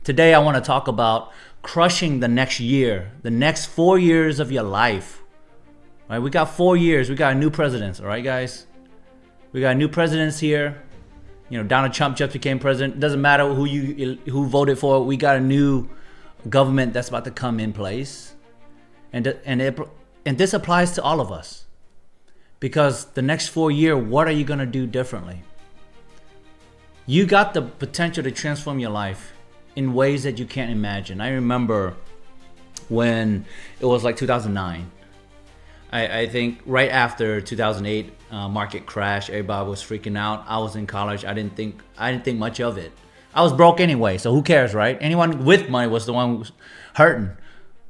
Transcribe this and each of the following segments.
Today I want to talk about crushing the next year, the next 4 years of your life. All right, we got 4 years. We got new presidents. All right, guys, we got new presidents here. You know, Donald Trump just became president. Doesn't matter who voted for it. We got a new government that's about to come in place, and this applies to all of us. Because the next 4 years, what are you gonna do differently? You got the potential to transform your life in ways that you can't imagine. I remember when it was like 2009. I think right after 2008 market crash, everybody was freaking out. I was in college. I didn't think much of it. I was broke anyway, so who cares, right? Anyone with money was the one who was hurting.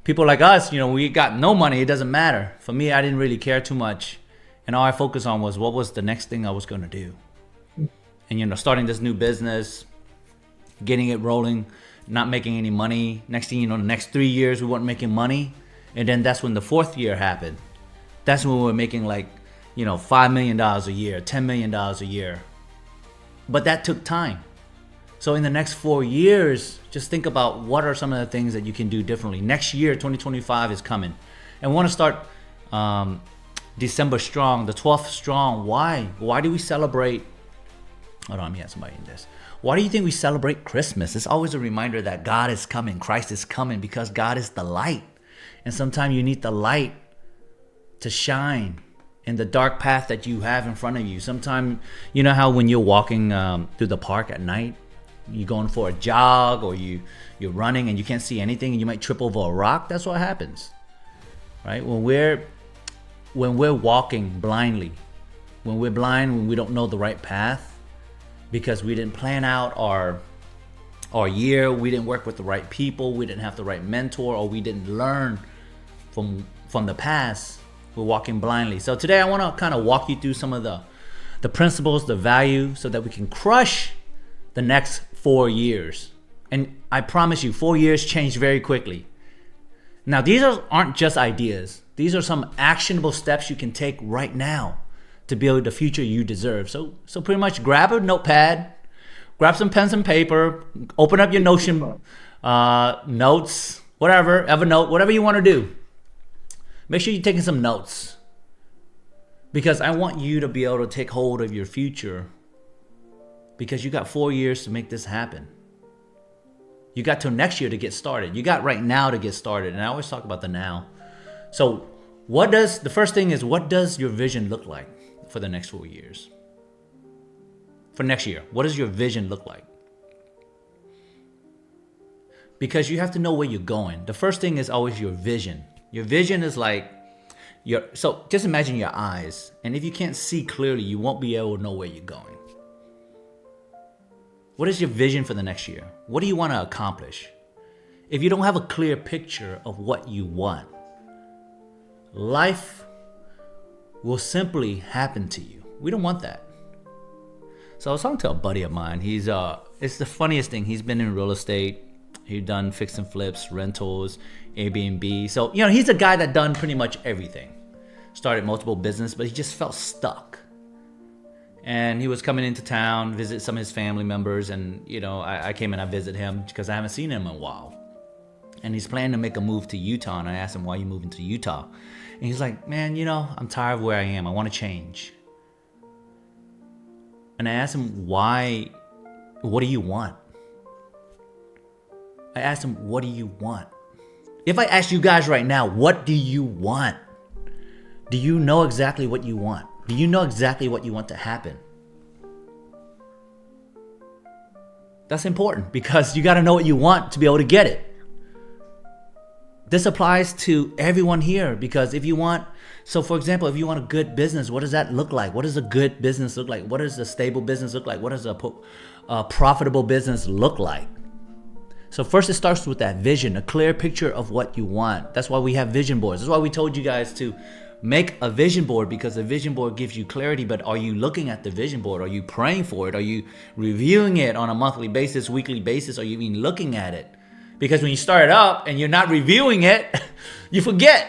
People like us, you know, we got no money. It doesn't matter. For me, I didn't really care too much, and all I focused on was what was the next thing I was going to do. And you know, starting this new business, getting it rolling, not making any money. Next thing you know, the next 3 years we weren't making money, and then that's when the fourth year happened. That's when we were making like, you know, $5 million a year, $10 million a year. But that took time. So in the next 4 years, just think about what are some of the things that you can do differently. Next year, 2025 is coming. And we want to start December strong, the 12th strong. Why? Why do we celebrate? Hold on, let me have somebody in this. Why do you think we celebrate Christmas? It's always a reminder that God is coming, Christ is coming, because God is the light. And sometimes you need the light to shine in the dark path that you have in front of you. Sometimes, you know how when you're walking through the park at night, you're going for a jog or you're running and you can't see anything and you might trip over a rock? That's what happens, right? When we're walking blindly, when we're blind, when we don't know the right path, because we didn't plan out our year, we didn't work with the right people, we didn't have the right mentor, or we didn't learn from the past, we're walking blindly. So today I want to kind of walk you through some of the principles, the value, so that we can crush the next 4 years. And I promise you, 4 years change very quickly. Now, these aren't just ideas. These are some actionable steps you can take right now to build the future you deserve. So pretty much grab a notepad, grab some pens and paper, open up your Notion notes, whatever, Evernote, whatever you want to do. Make sure you're taking some notes, because I want you to be able to take hold of your future, because you got 4 years to make this happen. You got till next year to get started. You got right now to get started. And I always talk about the now. So the first thing is, what does your vision look like for the next 4 years? For next year, what does your vision look like? Because you have to know where you're going. The first thing is always your vision. Your vision is like so just imagine your eyes. And if you can't see clearly, you won't be able to know where you're going. What is your vision for the next year? What do you want to accomplish? If you don't have a clear picture of what you want, life will simply happen to you. We don't want that. So I was talking to a buddy of mine. It's the funniest thing. He's been in real estate. He's done fix and flips, rentals, Airbnb. So, you know, he's a guy that done pretty much everything. Started multiple business, but he just felt stuck. And he was coming into town, visit some of his family members. And, you know, I came and I visited him because I haven't seen him in a while. And he's planning to make a move to Utah. And I asked him, why are you moving to Utah? And he's like, man, you know, I'm tired of where I am. I want to change. And I asked him, why? What do you want? I asked him, what do you want? If I ask you guys right now, what do you want? Do you know exactly what you want? Do you know exactly what you want to happen? That's important, because you got to know what you want to be able to get it. This applies to everyone here, because if you want, so for example, if you want a good business, what does that look like? What does a good business look like? What does a stable business look like? What does a profitable business look like? So first it starts with that vision, a clear picture of what you want. That's why we have vision boards. That's why we told you guys to make a vision board, because a vision board gives you clarity. But are you looking at the vision board? Are you praying for it? Are you reviewing it on a monthly basis, weekly basis? Are you even looking at it? Because when you start it up and you're not reviewing it, you forget.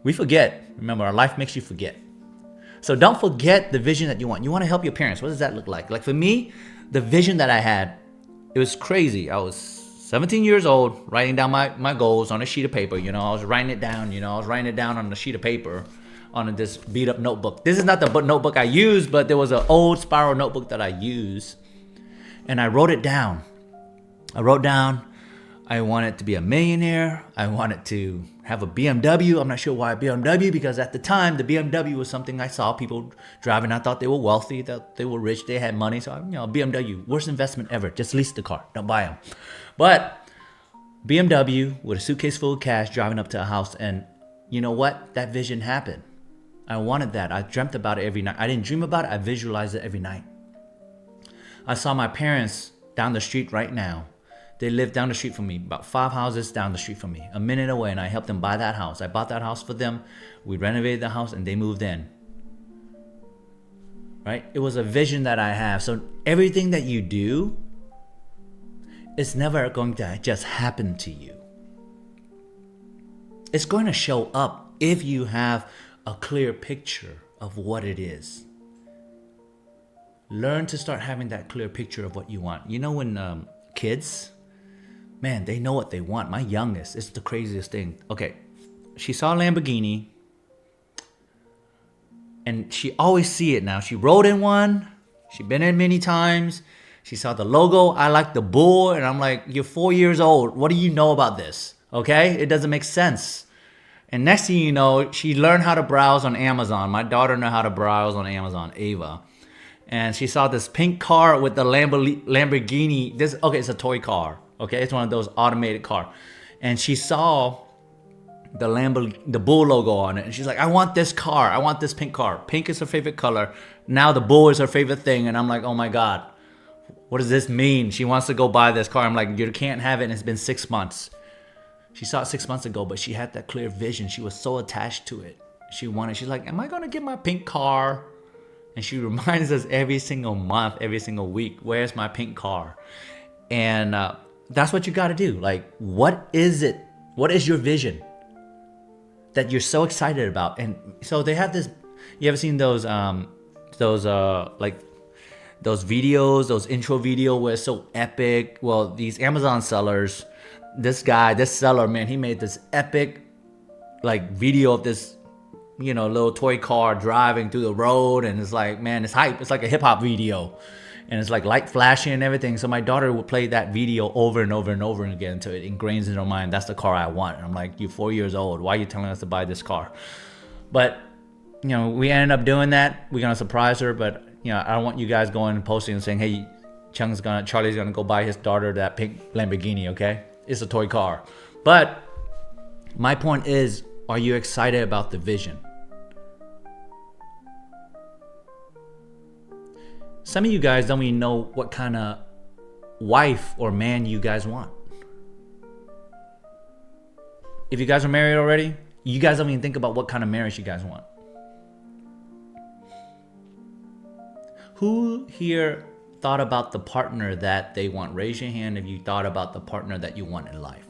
We forget. Remember, our life makes you forget. So don't forget the vision that you want. You want to help your parents. What does that look like? Like for me, the vision that I had, it was crazy. I was 17 years old, writing down my goals on a sheet of paper. You know, I was writing it down. You know, I was writing it down on a sheet of paper on this beat up notebook. This is not the notebook I use, but there was an old spiral notebook that I use. And I wrote it down. I wrote down I wanted to be a millionaire. I wanted to have a BMW. I'm not sure why a BMW, because at the time, the BMW was something I saw people driving. I thought they were wealthy, that they were rich, they had money. So, BMW, worst investment ever. Just lease the car. Don't buy them. But BMW with a suitcase full of cash driving up to a house. And you know what? That vision happened. I wanted that. I dreamt about it every night. I didn't dream about it. I visualized it every night. I saw my parents down the street right now. They live down the street from me, about 5 houses down the street from me, a minute away, and I helped them buy that house. I bought that house for them. We renovated the house, and they moved in. Right? It was a vision that I have. So everything that you do, it's never going to just happen to you. It's going to show up if you have a clear picture of what it is. Learn to start having that clear picture of what you want. You know, when kids, man, they know what they want. My youngest, it's the craziest thing. Okay, she saw a Lamborghini, and she always see it now. She rode in one. She's been in many times. She saw the logo. I like the bull, and I'm like, you're 4 years old. What do you know about this? Okay, it doesn't make sense. And next thing you know, she learned how to browse on Amazon. My daughter knew how to browse on Amazon, Ava. And she saw this pink car with the Lamborghini. It's a toy car. Okay, it's one of those automated car. And she saw the bull logo on it. And she's like, I want this car. I want this pink car. Pink is her favorite color. Now the bull is her favorite thing. And I'm like, oh my God, what does this mean? She wants to go buy this car. I'm like, you can't have it. And it's been 6 months. She saw it 6 months ago, but she had that clear vision. She was so attached to it. She's like, am I going to get my pink car? And she reminds us every single month, every single week, where's my pink car? And that's what you got to do. Like, what is it? What is your vision that you're so excited about? And so they have this. You ever seen those videos, those intro video where it's so epic? Well, these Amazon sellers, this seller, man, he made this epic like video of this, little toy car driving through the road, and it's like, man, it's hype. It's like a hip hop video, and it's like light flashing and everything. So my daughter would play that video over and over and over again until it ingrains in her mind, that's the car I want. And I'm like, you're 4 years old. Why are you telling us to buy this car? But, we ended up doing that. We're going to surprise her, but, I don't want you guys going and posting and saying, hey, Charlie's going to go buy his daughter that pink Lamborghini, okay? It's a toy car. But my point is, are you excited about the vision? Some of you guys don't even know what kind of wife or man you guys want. If you guys are married already, you guys don't even think about what kind of marriage you guys want. Who here thought about the partner that they want? Raise your hand if you thought about the partner that you want in life.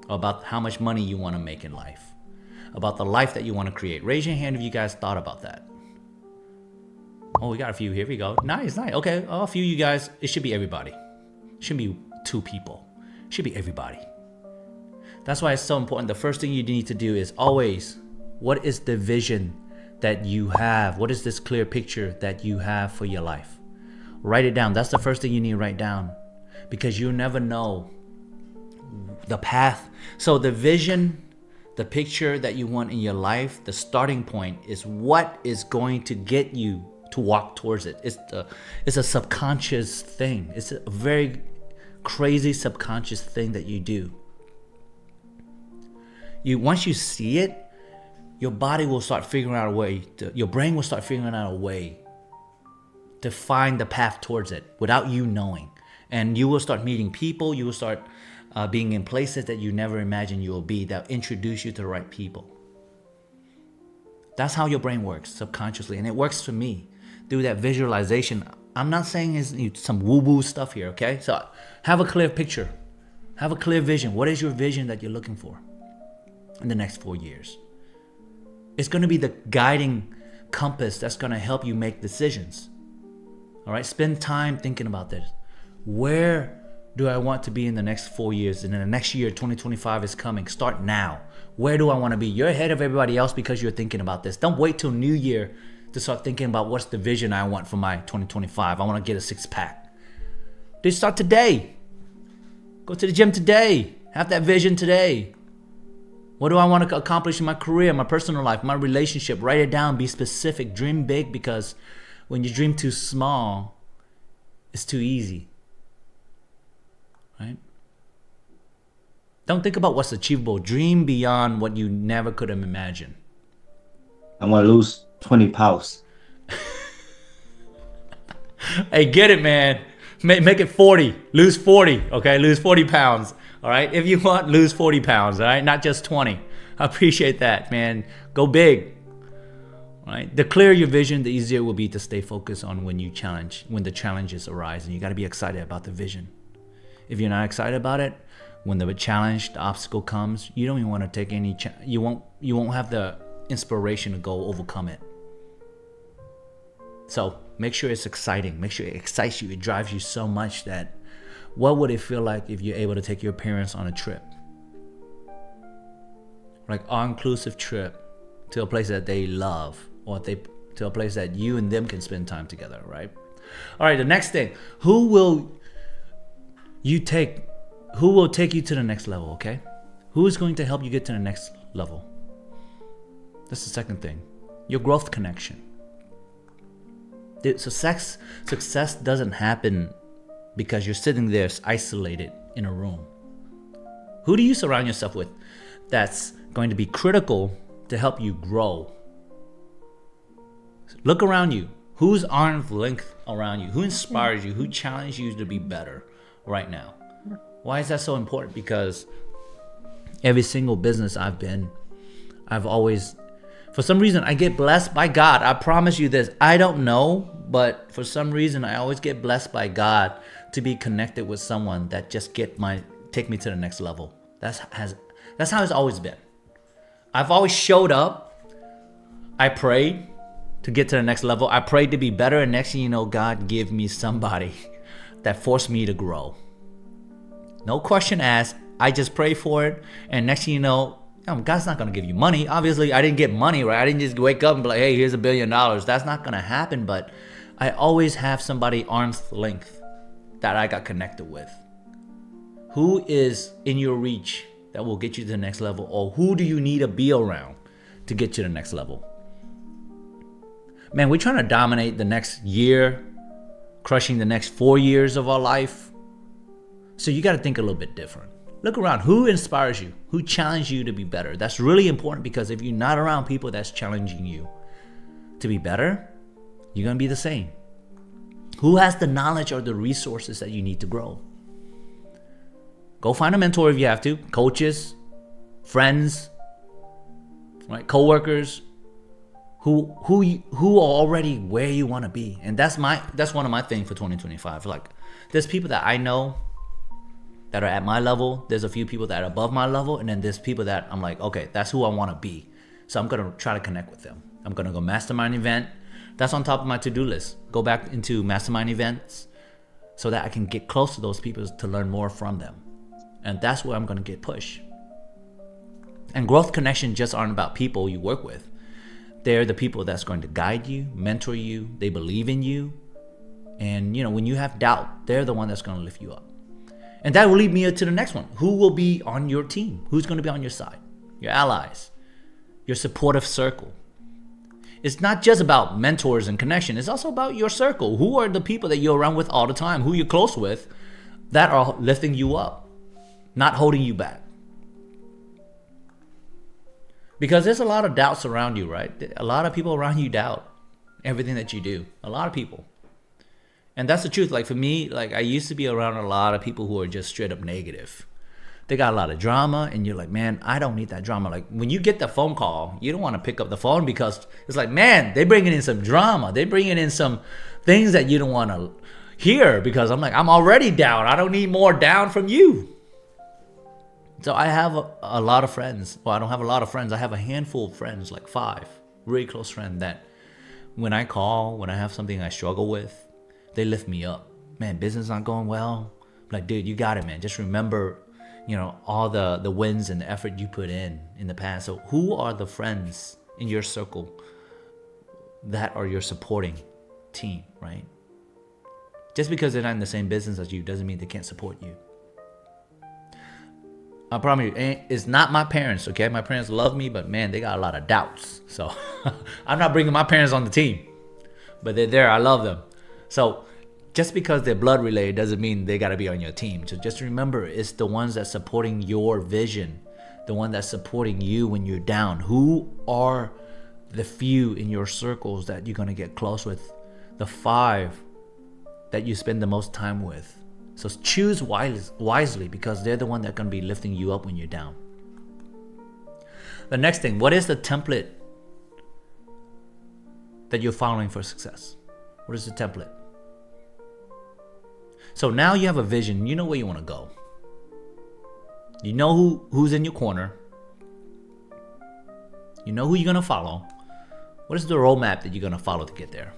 Or about how much money you want to make in life. About the life that you want to create. Raise your hand if you guys thought about that. Oh, we got a few. Here we go. Nice. Okay, a few of you guys. It should be everybody. It shouldn't be 2 people. It should be everybody. That's why it's so important. The first thing you need to do is always, what is the vision that you have? What is this clear picture that you have for your life? Write it down. That's the first thing you need to write down, because you never know the path. So the vision, the picture that you want in your life, the starting point is what is going to get you to walk towards it. It's a subconscious thing. It's a very crazy subconscious thing that you do. Once you see it, your body will start figuring out a way. Your brain will start figuring out a way to find the path towards it without you knowing. And you will start meeting people. You will start being in places that you never imagined you will be, that introduce you to the right people. That's how your brain works subconsciously. And it works for me through that visualization. I'm not saying it's some woo-woo stuff here, okay? So have a clear picture. Have a clear vision. What is your vision that you're looking for in the next 4 years? It's going to be the guiding compass that's going to help you make decisions. All right? Spend time thinking about this. Where do I want to be in the next 4 years? And then the next year, 2025 is coming. Start now. Where do I want to be? You're ahead of everybody else because you're thinking about this. Don't wait till New Year to start thinking about what's the vision I want for my 2025. I want to get a six-pack. Just start today. Go to the gym today. Have that vision today. What do I want to accomplish in my career, my personal life, my relationship? Write it down. Be specific. Dream big, because when you dream too small, it's too easy. Right? Don't think about what's achievable. Dream beyond what you never could have imagined. I want to lose 20 pounds. Hey, get it, man. Make it 40. Lose 40. Okay, lose 40 pounds. All right. If you want, lose 40 pounds. All right, not just 20. I appreciate that, man. Go big. All right. The clearer your vision, the easier it will be to stay focused on when the challenges arise, and you got to be excited about the vision. If you're not excited about it, when the challenge, the obstacle comes, you don't even want to take any. You won't have the inspiration to go overcome it. So make sure it's exciting. Make sure it excites you. It drives you so much that what would it feel like if you're able to take your parents on a trip, like all-inclusive trip to a place that they love, or to a place that you and them can spend time together, right? All right. The next thing, who will take you to the next level, okay? Who is going to help you get to the next level? That's the second thing. Your growth connection. Success doesn't happen because you're sitting there isolated in a room. Who do you surround yourself with that's going to be critical to help you grow? Look around you. Who's arm's length around you? Who inspires you? Who challenges you to be better right now? Why is that so important? Because every single business I've always, for some reason, I get blessed by God. I promise you this. I don't know, but for some reason, I always get blessed by God to be connected with someone that just take me to the next level. That's how it's always been. I've always showed up. I prayed to get to the next level. I prayed to be better, and next thing you know, God give me somebody that forced me to grow. No question asked. I just pray for it, and next thing you know, God's not going to give you money. Obviously, I didn't get money, right? I didn't just wake up and be like, hey, here's $1 billion. That's not going to happen, but I always have somebody arm's length that I got connected with. Who is in your reach that will get you to the next level, or who do you need to be around to get you to the next level? Man, we're trying to dominate the next year, crushing the next 4 years of our life. So you got to think a little bit different. Look around. Who inspires you? Who challenges you to be better? That's really important, because if you're not around people that's challenging you to be better, you're going to be the same. Who has the knowledge or the resources that you need to grow? Go find a mentor if you have to. Coaches, friends, right? Co-workers who are already where you want to be. And that's one of my things for 2025. Like, there's people that I know that are at my level. There's a few people that are above my level, and then there's people that I'm like, okay, that's who I want to be. So I'm gonna try to connect with them. I'm gonna go mastermind event. That's on top of my to-do list. Go back into mastermind events so that I can get close to those people to learn more from them. And that's where I'm gonna get pushed. And growth connection just aren't about people you work with. They're the people that's going to guide you, mentor you. They believe in you. And when you have doubt, they're the one that's gonna lift you up. And that will lead me to the next one. Who will be on your team? Who's going to be on your side? Your allies, your supportive circle. It's not just about mentors and connection. It's also about your circle. Who are the people that you're around with all the time? Who you're close with that are lifting you up, not holding you back. Because there's a lot of doubts around you, right? A lot of people around you doubt everything that you do. A lot of people. And that's the truth. Like, for me, like, I used to be around a lot of people who are just straight up negative. They got a lot of drama, and you're like, man, I don't need that drama. Like, when you get the phone call, you don't want to pick up the phone, because it's like, man, they bringing in some drama. They bringing in some things that you don't want to hear, because I'm like, I'm already down. I don't need more down from you. So I have a lot of friends. Well, I don't have a lot of friends. I have a handful of friends, like 5 really close friends, that when I have something I struggle with, they lift me up. Man, business not going well. Like, dude, you got it, man. Just remember, all the wins and the effort you put in the past. So who are the friends in your circle that are your supporting team, right? Just because they're not in the same business as you doesn't mean they can't support you. I promise you, it's not my parents, okay? My parents love me, but man, they got a lot of doubts. So I'm not bringing my parents on the team, but they're there. I love them. So just because they're blood related doesn't mean they got to be on your team. So just remember, it's the ones that's supporting your vision, the one that's supporting you when you're down. Who are the few in your circles that you're going to get close with? The 5 that you spend the most time with. So choose wisely, because they're the one that's going to be lifting you up when you're down. The next thing, what is the template that you're following for success? What is the template? So now you have a vision. You know where you want to go. You know who's in your corner. You know who you're going to follow. What is the roadmap that you're going to follow to get there?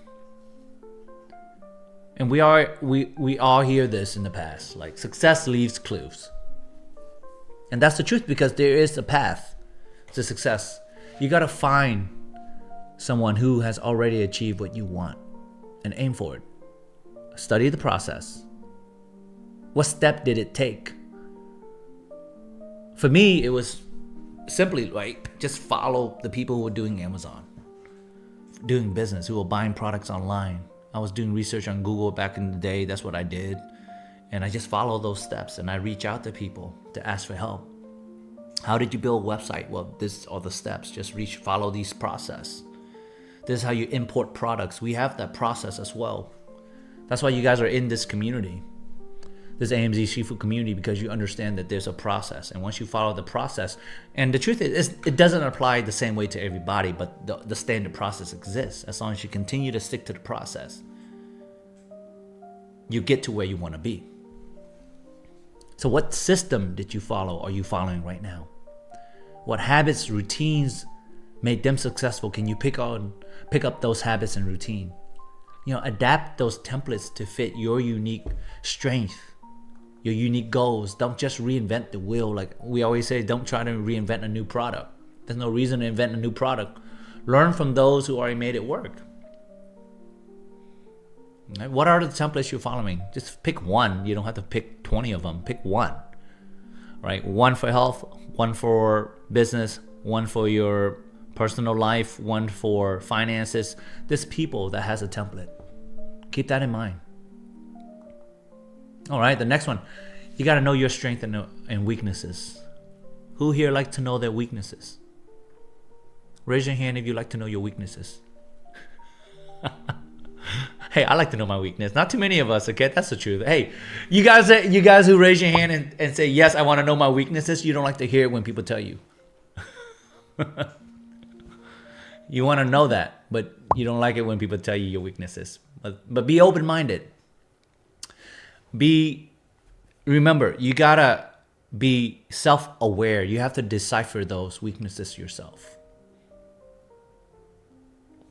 And we all hear this in the past, like success leaves clues. And that's the truth, because there is a path to success. You got to find someone who has already achieved what you want and aim for it. Study the process. What step did it take? For me, it was simply like just follow the people who were doing Amazon, doing business, who were buying products online. I was doing research on Google back in the day. That's what I did. And I just follow those steps, and I reach out to people to ask for help. How did you build a website? Well, this are the steps. Just follow these process. This is how you import products. We have that process as well. That's why you guys are in this community, this AMZ Seafood community, because you understand that there's a process. And once you follow the process, and the truth is, it doesn't apply the same way to everybody, but the standard process exists. As long as you continue to stick to the process, you get to where you want to be. So what system did you follow? Are you following right now? What habits, routines made them successful? Can you pick up those habits and routine? Adapt those templates to fit your unique strength, your unique goals. Don't just reinvent the wheel. Like we always say, don't try to reinvent a new product. There's no reason to invent a new product. Learn from those who already made it work. Right? What are the templates you're following? Just pick one. You don't have to pick 20 of them. Pick one. Right? One for health, one for business, one for your personal life, one for finances. There's people that has a template. Keep that in mind. All right, the next one. You got to know your strengths and weaknesses. Who here like to know their weaknesses? Raise your hand if you like to know your weaknesses. Hey, I like to know my weakness. Not too many of us, okay? That's the truth. Hey, you guys who raise your hand and say, yes, I want to know my weaknesses, you don't like to hear it when people tell you. You want to know that, but you don't like it when people tell you your weaknesses. But be open-minded. Remember, you got to be self-aware. You have to decipher those weaknesses yourself.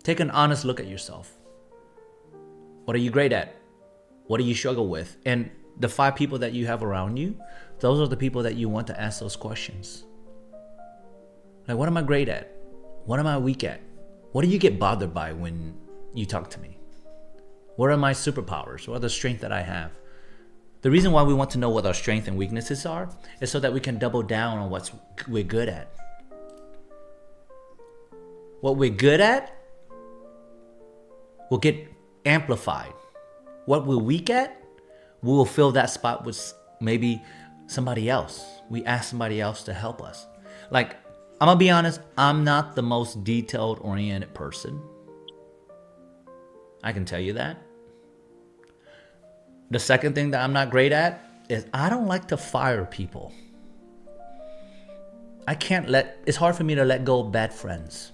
Take an honest look at yourself. What are you great at? What do you struggle with? And the 5 people that you have around you, those are the people that you want to ask those questions. Like, what am I great at? What am I weak at? What do you get bothered by when you talk to me? What are my superpowers? What are the strengths that I have? The reason why we want to know what our strengths and weaknesses are is so that we can double down on what we're good at. What we're good at will get amplified. What we're weak at, we will fill that spot with maybe somebody else. We ask somebody else to help us. Like, I'm gonna be honest, I'm not the most detailed oriented person. I can tell you that. The second thing that I'm not great at is I don't like to fire people. It's hard for me to let go of bad friends.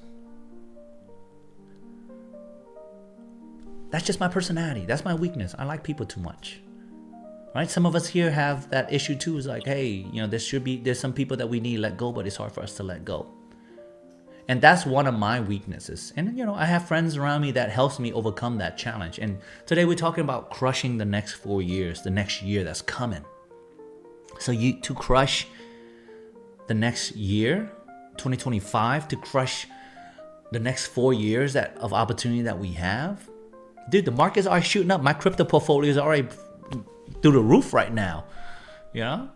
That's just my personality. That's my weakness. I like people too much. Right? Some of us here have that issue too. It's like, hey, there's some people that we need to let go, but it's hard for us to let go. And that's one of my weaknesses. And I have friends around me that helps me overcome that challenge. And today we're talking about crushing the next 4 years, the next year that's coming. So to crush the next year, 2025, to crush the next 4 years of opportunity that we have, dude, the markets are shooting up. My crypto portfolio is already through the roof right now. You know?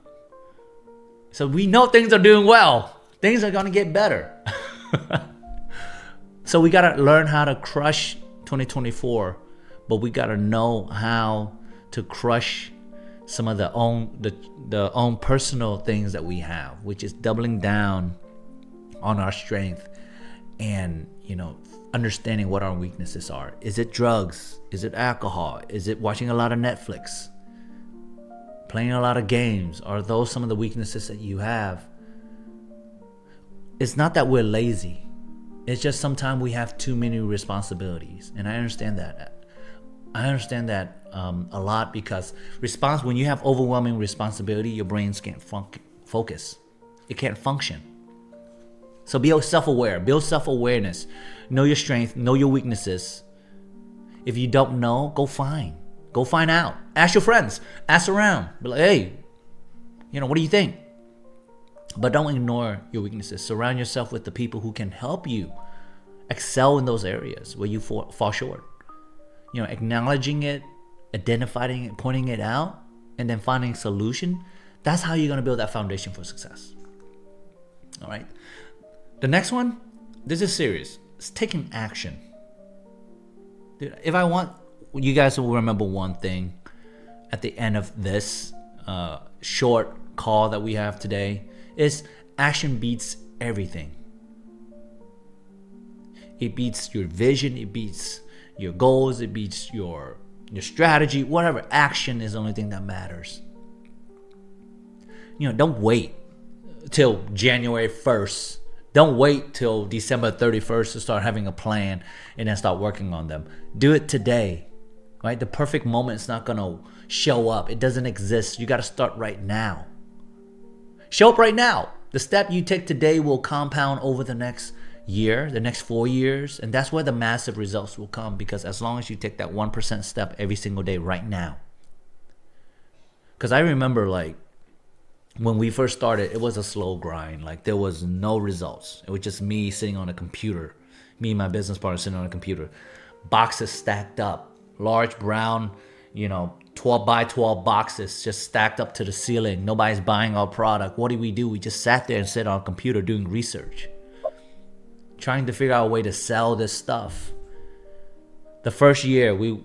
So we know things are doing well. Things are going to get better. So we got to learn how to crush 2024, but we got to know how to crush some of the own personal things that we have, which is doubling down on our strength and, understanding what our weaknesses are. Is it drugs? Is it alcohol? Is it watching a lot of Netflix? Playing a lot of games? Are those some of the weaknesses that you have? It's not that we're lazy. It's just sometimes we have too many responsibilities. And I understand that. A lot, because when you have overwhelming responsibility, your brains can't focus. It can't function. So be self-aware. Build self-awareness. Know your strength. Know your weaknesses. If you don't know, go find out. Ask your friends. Ask around. Be like, hey, what do you think? But don't ignore your weaknesses. Surround yourself with the people who can help you excel in those areas where you fall short. Acknowledging it, identifying it, pointing it out, and then finding a solution. That's how you're going to build that foundation for success. All right. The next one, this is serious. It's taking action. Dude, if I want, you guys will remember one thing at the end of this short call that we have today is action beats everything. It beats your vision. It beats your goals. It beats your strategy. Whatever. Action is the only thing that matters. Don't wait till January 1st. Don't wait till December 31st to start having a plan and then start working on them. Do it today, right? The perfect moment is not going to show up. It doesn't exist. You got to start right now. Show up right now. The step you take today will compound over the next year, the next 4 years. And that's where the massive results will come, because as long as you take that 1% step every single day right now. Because I remember when we first started, it was a slow grind. There was no results. It was just me sitting on a computer. Me and my business partner sitting on a computer. Boxes stacked up. Large brown, 12 by 12 boxes just stacked up to the ceiling. Nobody's buying our product. What do? We just sat there and sat on a computer doing research. Trying to figure out a way to sell this stuff. The first year, we're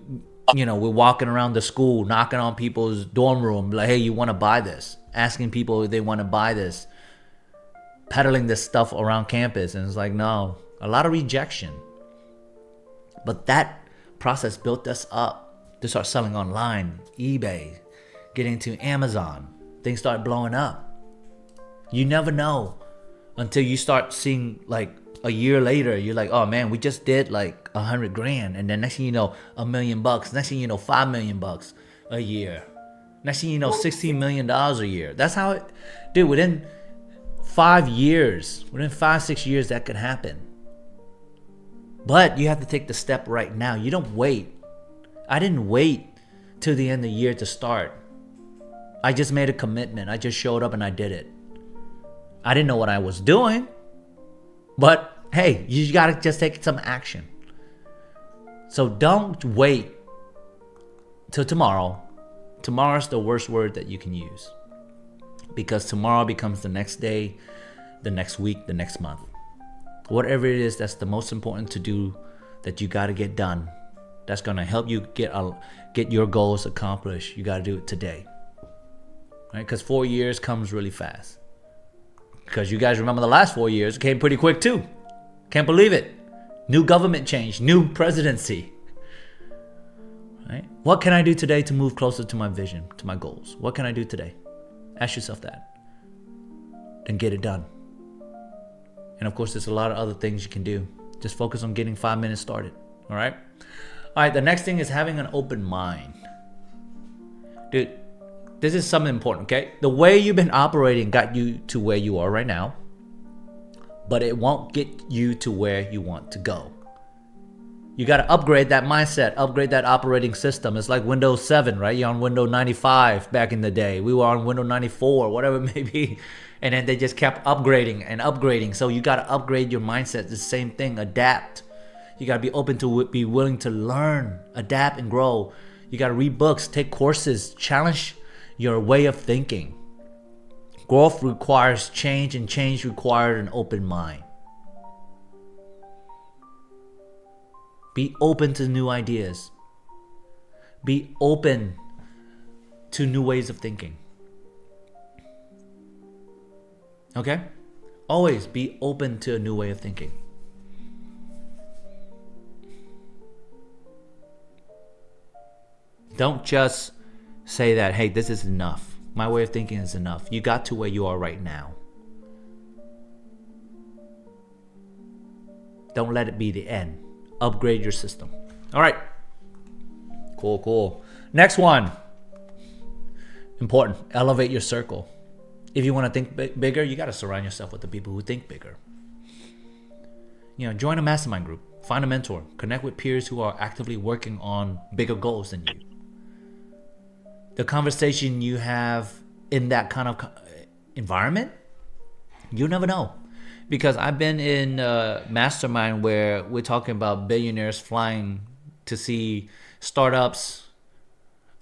walking around the school, knocking on people's dorm room, like, hey, you want to buy this? Asking people if they want to buy this. Peddling this stuff around campus. And it's like, no. A lot of rejection. But that process built us up to start selling online, eBay, getting to Amazon. Things start blowing up. You never know until you start seeing, a year later, you're like, oh man, we just did $100,000. And then next thing you know, $1 million. Next thing you know, $5 million a year. Next thing you know, $16 million a year. That's how it, dude, within 5 years, within 5-6 years, that could happen. But you have to take the step right now. You don't wait. I didn't wait till the end of the year to start. I just made a commitment. I just showed up and I did it. I didn't know what I was doing. But hey, you got to just take some action. So don't wait till tomorrow. Tomorrow's the worst word that you can use, because tomorrow becomes the next day, the next week, the next month. Whatever it is that's the most important to do, that you got to get done, that's going to help you get your goals accomplished. You got to do it today, right? Because 4 years comes really fast. Because you guys remember the last 4 years, it came pretty quick too. Can't believe it. New government change, new presidency. Right? What can I do today to move closer to my vision, to my goals? What can I do today? Ask yourself that. Then get it done. And of course, there's a lot of other things you can do. Just focus on getting 5 minutes started. All right? All right, the next thing is having an open mind. Dude, this is something important, okay? The way you've been operating got you to where you are right now, but it won't get you to where you want to go. You got to upgrade that mindset, upgrade that operating system. It's like Windows 7, right? You're on Windows 95 back in the day. We were on Windows 94, whatever it may be. And then they just kept upgrading and upgrading. So you got to upgrade your mindset. The same thing, adapt. You got to be open to be willing to learn, adapt, and grow. You got to read books, take courses, challenge your way of thinking. Growth requires change, and change requires an open mind. Be open to new ideas. Be open to new ways of thinking. Okay? Always be open to a new way of thinking. Don't just say that, hey, this is enough. My way of thinking is enough. You got to where you are right now. Don't let it be the end. Upgrade your system. All right. Cool. Next one. Important. Elevate your circle. If you want to think bigger, you got to surround yourself with the people who think bigger. Join a mastermind group. Find a mentor. Connect with peers who are actively working on bigger goals than you. The conversation you have in that kind of environment, you never know. Because I've been in a mastermind where we're talking about billionaires flying to see startups.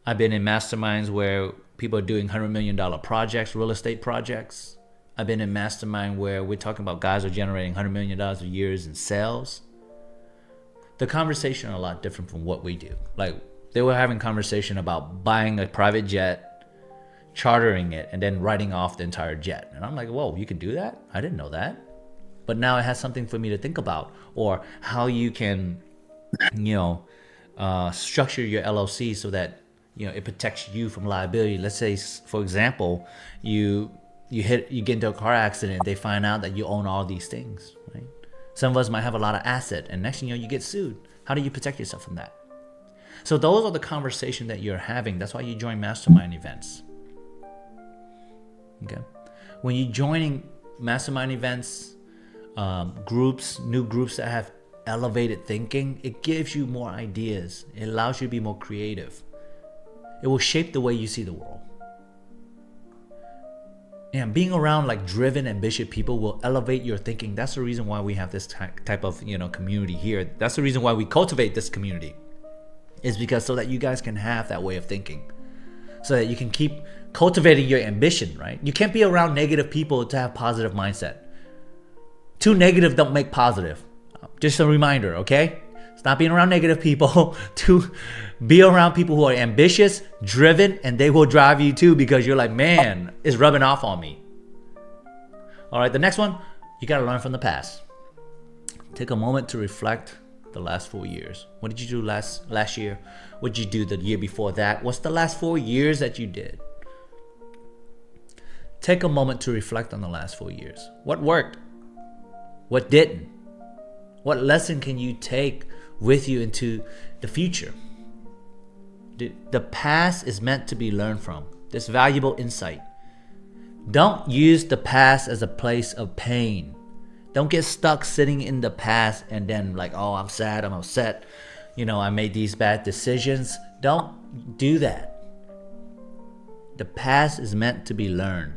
I've been in masterminds where people are doing $100 million projects, real estate projects. I've been in mastermind where we're talking about guys are generating $100 million a year in sales. The conversation are a lot different from what we do. Like, they were having conversation about buying a private jet, chartering it, and then writing off the entire jet. And I'm like, whoa, you can do that? I didn't know that. But now it has something for me to think about, or how you can, structure your LLC so that it protects you from liability. Let's say, for example, you get into a car accident, they find out that you own all these things. Right? Some of us might have a lot of asset, and next thing you get sued. How do you protect yourself from that? So those are the conversations that you're having. That's why you join mastermind events. Okay, when you're joining mastermind events. New groups that have elevated thinking, it gives you more ideas. It allows you to be more creative. It will shape the way you see the world. And being around like driven, ambitious people will elevate your thinking. That's the reason why we have this type of community here. That's the reason why we cultivate this community. Is because so that you guys can have that way of thinking, so that you can keep cultivating your ambition. Right? You can't be around negative people to have positive mindset. Too negative don't make positive. Just a reminder, okay? Stop being around negative people. To be around people who are ambitious, driven, and they will drive you too, because you're like, man, it's rubbing off on me. All right, the next one, you got to learn from the past. Take a moment to reflect the last 4 years. What did you do last year? What did you do the year before that? What's the last 4 years that you did? Take a moment to reflect on the last 4 years. What worked? What didn't? What lesson can you take with you into the future? The past is meant to be learned from. This valuable insight. Don't use the past as a place of pain. Don't get stuck sitting in the past and then like, oh, I'm sad, I'm upset. I made these bad decisions. Don't do that. The past is meant to be learned.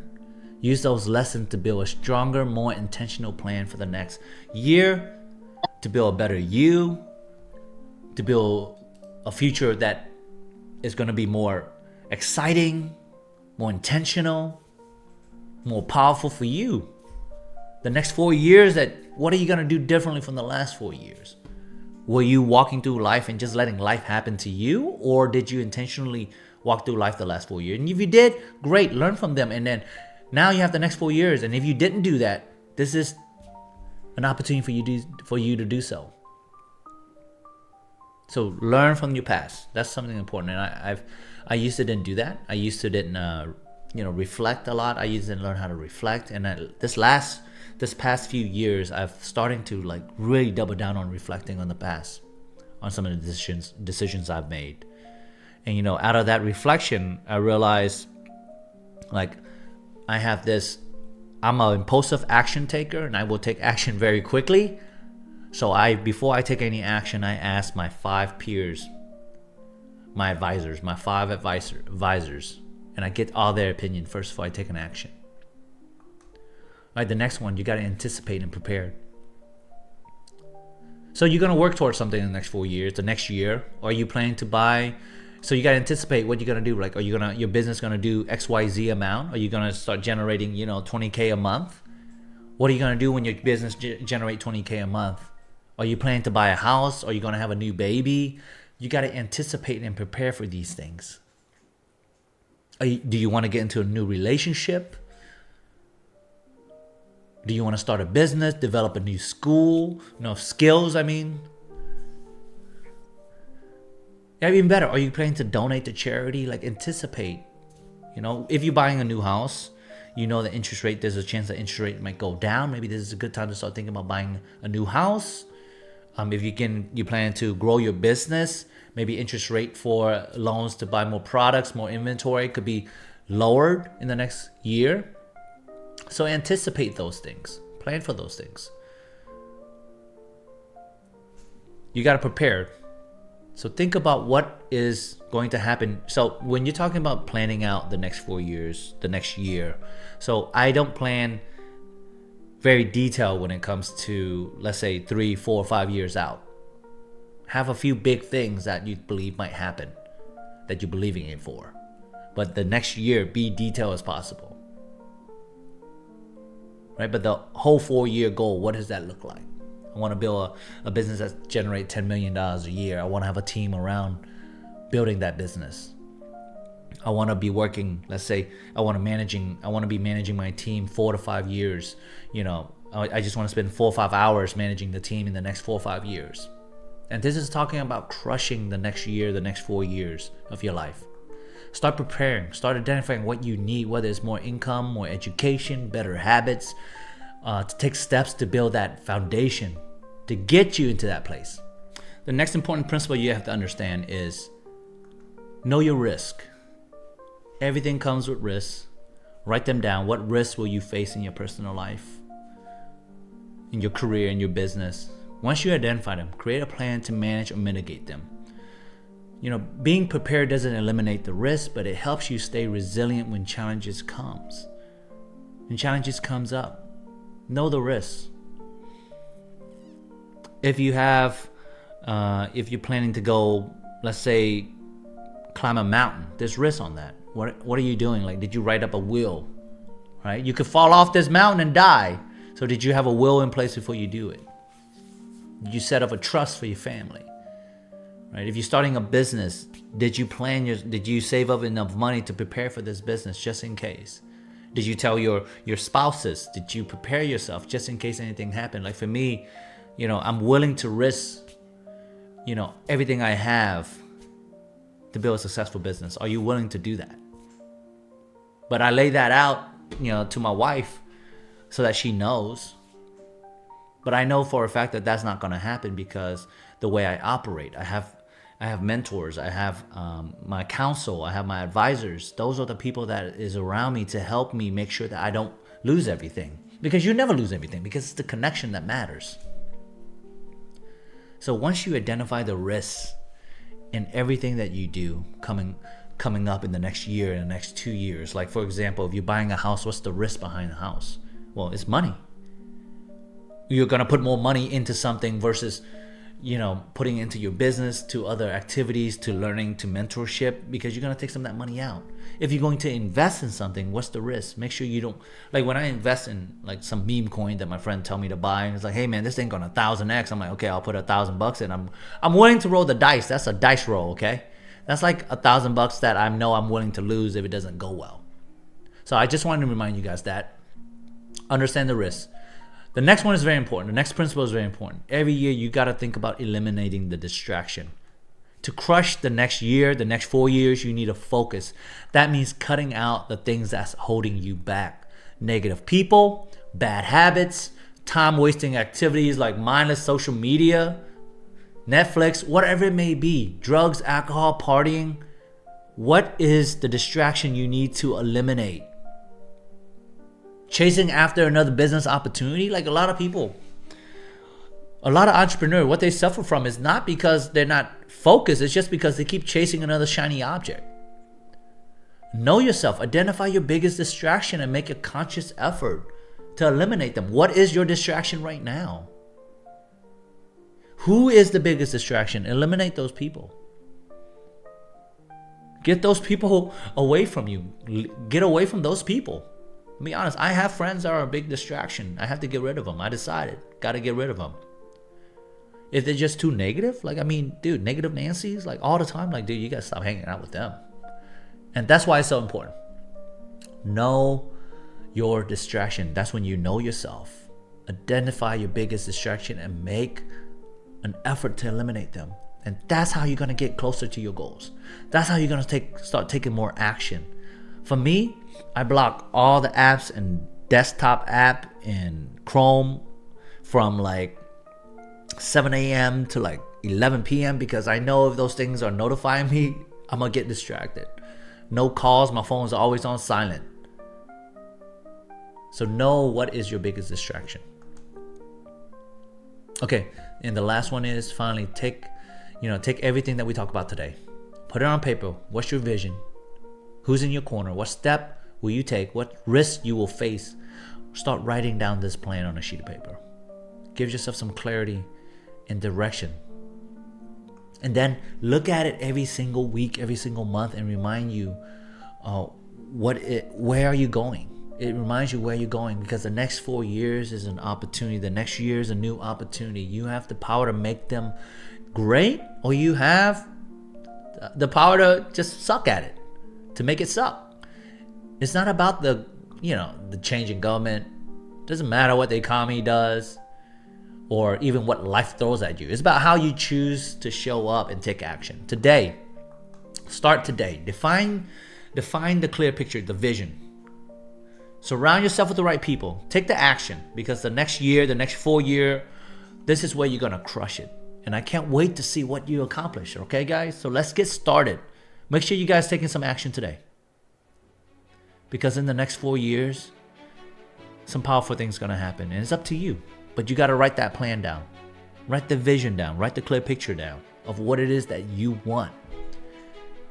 Use those lessons to build a stronger, more intentional plan for the next year, to build a better you, to build a future that is going to be more exciting, more intentional, more powerful for you. The next 4 years, what are you going to do differently from the last 4 years? Were you walking through life and just letting life happen to you? Or did you intentionally walk through life the last 4 years? And if you did, great, learn from them. And then now you have the next 4 years. And if you didn't do that, this is an opportunity for you to do so. So learn from your past. That's something important. And I used to didn't do that. I used to didn't reflect a lot. I used to learn how to reflect. And this past few years, I've starting to like really double down on reflecting on the past, on some of the decisions I've made. And out of that reflection, I realized like I'm an impulsive action taker, and I will take action very quickly. So before I take any action, I ask my 5 peers, my advisors, my 5 advisors, and I get all their opinion first before I take an action. Right, the next one, you got to anticipate and prepare. So you're going to work towards something in the next 4 years, the next year. Or are you planning to buy? So you got to anticipate what you're going to do. Like, are you your business going to do XYZ amount? Are you going to start generating, $20K a month? What are you going to do when your business generate $20K a month? Are you planning to buy a house? Are you going to have a new baby? You got to anticipate and prepare for these things. Do you want to get into a new relationship? Do you want to start a business, develop a new school, skills, I mean? Yeah, even better, are you planning to donate to charity? Like, anticipate. If you're buying a new house, the interest rate, there's a chance that interest rate might go down. Maybe this is a good time to start thinking about buying a new house. If you plan to grow your business, maybe interest rate for loans to buy more products, more inventory could be lowered in the next year. So anticipate those things. Plan for those things. You got to prepare. So think about what is going to happen. So when you're talking about planning out the next 4 years, the next year, so I don't plan very detailed when it comes to, let's say, 3, 4, 5 years out. Have a few big things that you believe might happen, that you're believing in for. But the next year, be detailed as possible. Right? But the whole 4-year goal, what does that look like? I want to build a business that generates $10 million a year. I want to have a team around building that business. I want to be working, let's say, I want to be managing my team 4 to 5 years. I just want to spend 4 or 5 hours managing the team in the next 4 or 5 years. And this is talking about crushing the next year, the next 4 years of your life. Start preparing. Start identifying what you need, whether it's more income, more education, better habits, to take steps to build that foundation to get you into that place. The next important principle you have to understand is know your risk. Everything comes with risks. Write them down. What risks will you face in your personal life, in your career, in your business? Once you identify them, create a plan to manage or mitigate them. Being prepared doesn't eliminate the risk, but it helps you stay resilient when challenges comes. When challenges comes up, know the risks. If you're planning to go, let's say, climb a mountain, there's risk on that. What are you doing? Like, did you write up a will? Right? You could fall off this mountain and die. So did you have a will in place before you do it? Did you set up a trust for your family? Right? If you're starting a business, did you save up enough money to prepare for this business just in case? Did you tell your spouses? Did you prepare yourself just in case anything happened? Like for me, I'm willing to risk, everything I have to build a successful business. Are you willing to do that? But I lay that out, to my wife so that she knows. But I know for a fact that that's not going to happen because the way I operate, I have mentors, I have my counsel, I have my advisors. Those are the people that is around me to help me make sure that I don't lose everything. Because you never lose everything, because it's the connection that matters. So once you identify the risks in everything that you do coming up in the next year, in the next 2 years, like for example, if you're buying a house, what's the risk behind the house? Well, it's money. You're going to put more money into something versus putting into your business, to other activities, to learning, to mentorship, because you're going to take some of that money out. If you're going to invest in something, what's the risk? Make sure you don't, like when I invest in like some meme coin that my friend tell me to buy, and it's like, hey man, this thing going to 1000x. I'm like, okay, I'll put $1,000 in. I'm willing to roll the dice. That's a dice roll, okay? That's like $1,000 that I know I'm willing to lose if it doesn't go well. So I just wanted to remind you guys that. Understand the risk. The next one is very important. The next principle is very important. Every year, you got to think about eliminating the distraction. To crush the next year, the next 4 years, you need a focus. That means cutting out the things that's holding you back. Negative people, bad habits, time-wasting activities like mindless social media, Netflix, whatever it may be, drugs, alcohol, partying. What is the distraction you need to eliminate? Chasing after another business opportunity, like a lot of people A lot of entrepreneurs, what they suffer from is not because they're not focused, it's just because they keep chasing another shiny object. Know yourself, identify your biggest distraction, and make a conscious effort to eliminate them. What is your distraction right now? Who is the biggest distraction? Eliminate those people. Get those people away from you. Get away from those people. To be honest, I have friends that are a big distraction. I have to get rid of them. I decided, got to get rid of them. If they're just too negative, like, I mean, dude, negative Nancy's, like, all the time, like, dude, you got to stop hanging out with them. And that's why it's so important. Know your distraction. That's when you know yourself. Identify your biggest distraction and make an effort to eliminate them. And that's how you're going to get closer to your goals. That's how you're going to start taking more action. For me, I block all the apps and desktop app in Chrome from like 7 a.m. to like 11 p.m. because I know if those things are notifying me, I'm going to get distracted. No calls, my phone's always on silent. So know what is your biggest distraction. Okay, and the last one is finally take everything that we talk about today. Put it on paper. What's your vision? Who's in your corner? What step will you take? What risk you will face? Start writing down this plan on a sheet of paper. Give yourself some clarity and direction. And then look at it every single week, every single month, and remind you where are you going? It reminds you where you're going, because the next 4 years is an opportunity. The next year is a new opportunity. You have the power to make them great, or you have the power to just suck at it, to make it suck. It's not about the change in government. It doesn't matter what the economy does or even what life throws at you. It's about how you choose to show up and take action. Today, start today. Define the clear picture, the vision. Surround yourself with the right people. Take the action, because the next year, the next 4 year, this is where you're going to crush it. And I can't wait to see what you accomplish. Okay, guys? So let's get started. Make sure you guys taking some action today, because in the next 4 years, some powerful things going to happen. And it's up to you. But you got to write that plan down. Write the vision down. Write the clear picture down of what it is that you want.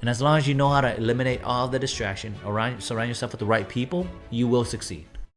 And as long as you know how to eliminate all the distraction, surround yourself with the right people, you will succeed.